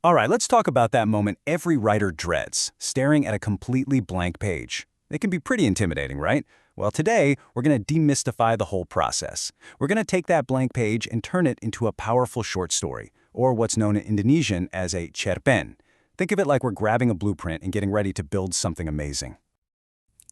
All right, let's talk about that moment every writer dreads, staring at a completely blank page. It can be pretty intimidating, right? Well, today, we're going to demystify the whole process. We're going to take that blank page and turn it into a powerful short story, or what's known in Indonesian as a cerpen. Think of it like we're grabbing a blueprint and getting ready to build something amazing.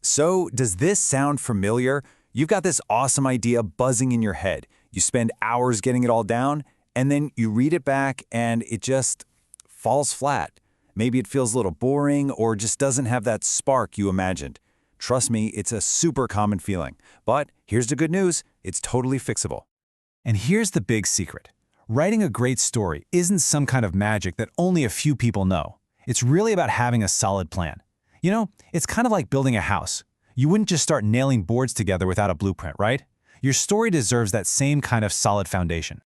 So, does this sound familiar? You've got this awesome idea buzzing in your head. You spend hours getting it all down, and then you read it back and it just falls flat. Maybe it feels a little boring or just doesn't have that spark you imagined. Trust me, it's a super common feeling. But here's the good news, it's totally fixable. And here's the big secret. Writing a great story isn't some kind of magic that only a few people know. It's really about having a solid plan. You know, it's kind of like building a house. You wouldn't just start nailing boards together without a blueprint, right? Your story deserves that same kind of solid foundation.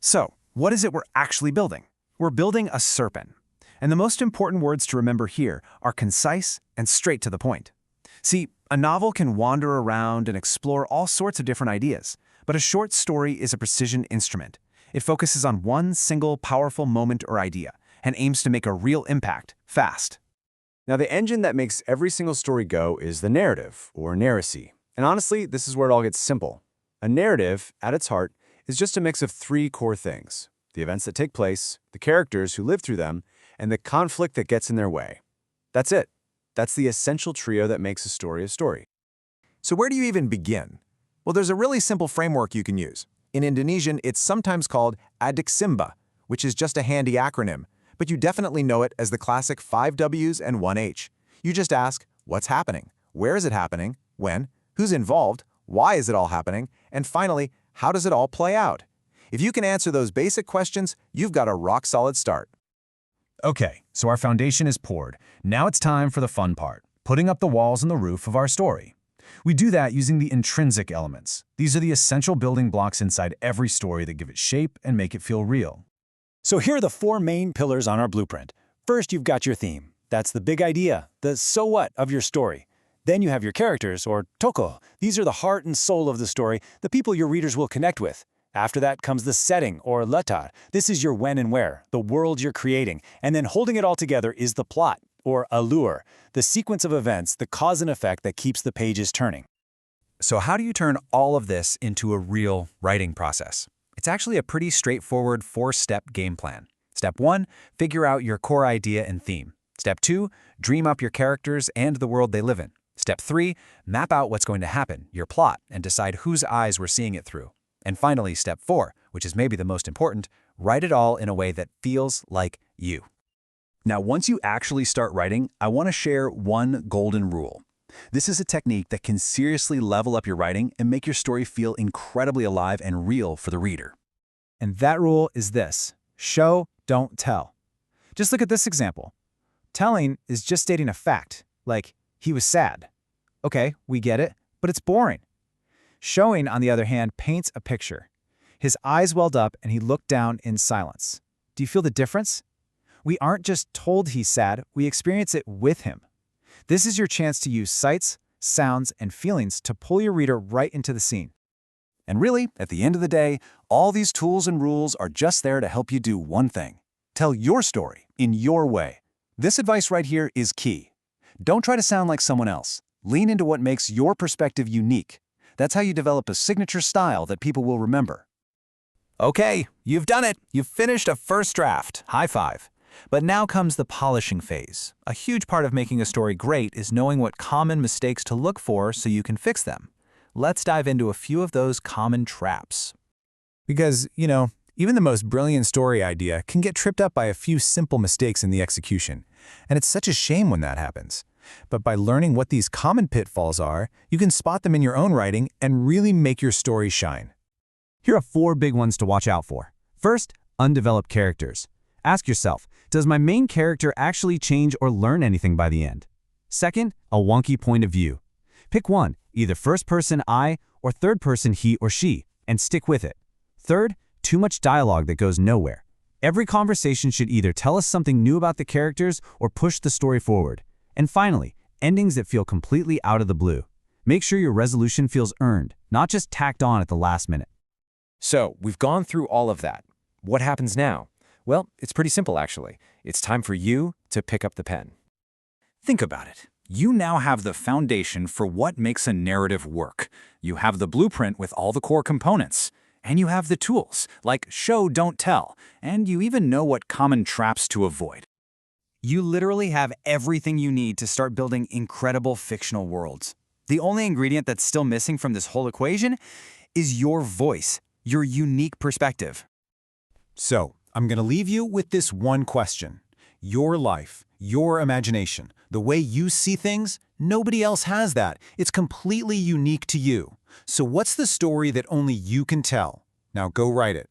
So, what is it we're actually building? We're building a Cerpen. And the most important words to remember here are concise and straight to the point. See, a novel can wander around and explore all sorts of different ideas, but a short story is a precision instrument. It focuses on one single powerful moment or idea and aims to make a real impact, fast. Now, the engine that makes every single story go is the narrative, or narracy. And honestly, this is where it all gets simple. A narrative, at its heart, is just a mix of three core things: the events that take place, the characters who live through them, and the conflict that gets in their way. That's it. That's the essential trio that makes a story a story. So where do you even begin? Well, there's a really simple framework you can use. In Indonesian, it's sometimes called adik simba, which is just a handy acronym, but you definitely know it as the classic 5 W's and 1 H. You just ask, what's happening? Where is it happening? When? Who's involved? Why is it all happening? And finally, how does it all play out? If you can answer those basic questions, you've got a rock-solid start. Okay, so our foundation is poured. Now it's time for the fun part, putting up the walls and the roof of our story. We do that using the intrinsic elements. These are the essential building blocks inside every story that give it shape and make it feel real. So here are the 4 main pillars on our blueprint. First, you've got your theme. That's the big idea, the so what of your story. Then you have your characters, or toko. These are the heart and soul of the story, the people your readers will connect with. After that comes the setting, or latar. This is your when and where, the world you're creating. And then holding it all together is the plot, or allure, the sequence of events, the cause and effect that keeps the pages turning. So how do you turn all of this into a real writing process? It's actually a pretty straightforward 4-step game plan. Step 1, figure out your core idea and theme. Step 2, dream up your characters and the world they live in. Step 3, map out what's going to happen, your plot, and decide whose eyes we're seeing it through. And finally, step 4, which is maybe the most important, write it all in a way that feels like you. Now, once you actually start writing, I want to share one golden rule. This is a technique that can seriously level up your writing and make your story feel incredibly alive and real for the reader. And that rule is this: show, don't tell. Just look at this example. Telling is just stating a fact, like, he was sad. Okay, we get it, but it's boring. Showing, on the other hand, paints a picture. His eyes welled up and he looked down in silence. Do you feel the difference? We aren't just told he's sad, we experience it with him. This is your chance to use sights, sounds, and feelings to pull your reader right into the scene. And really, at the end of the day, all these tools and rules are just there to help you do one thing: tell your story in your way. This advice right here is key. Don't try to sound like someone else. Lean into what makes your perspective unique. That's how you develop a signature style that people will remember. Okay, you've done it. You've finished a first draft. High five. But now comes the polishing phase. A huge part of making a story great is knowing what common mistakes to look for so you can fix them. Let's dive into a few of those common traps. Because, you know, even the most brilliant story idea can get tripped up by a few simple mistakes in the execution. And it's such a shame when that happens. But by learning what these common pitfalls are, you can spot them in your own writing and really make your story shine. Here are 4 big ones to watch out for. First, undeveloped characters. Ask yourself, does my main character actually change or learn anything by the end? Second, a wonky point of view. Pick one, either first person I or third person he or she, and stick with it. Third, too much dialogue that goes nowhere. Every conversation should either tell us something new about the characters or push the story forward. And finally, endings that feel completely out of the blue. Make sure your resolution feels earned, not just tacked on at the last minute. So, we've gone through all of that. What happens now? Well, it's pretty simple, actually. It's time for you to pick up the pen. Think about it. You now have the foundation for what makes a narrative work. You have the blueprint with all the core components. And you have the tools, like show, don't tell. And you even know what common traps to avoid. You literally have everything you need to start building incredible fictional worlds. The only ingredient that's still missing from this whole equation is your voice, your unique perspective. So, I'm going to leave you with this one question. Your life, your imagination, the way you see things, nobody else has that. It's completely unique to you. So what's the story that only you can tell? Now go write it.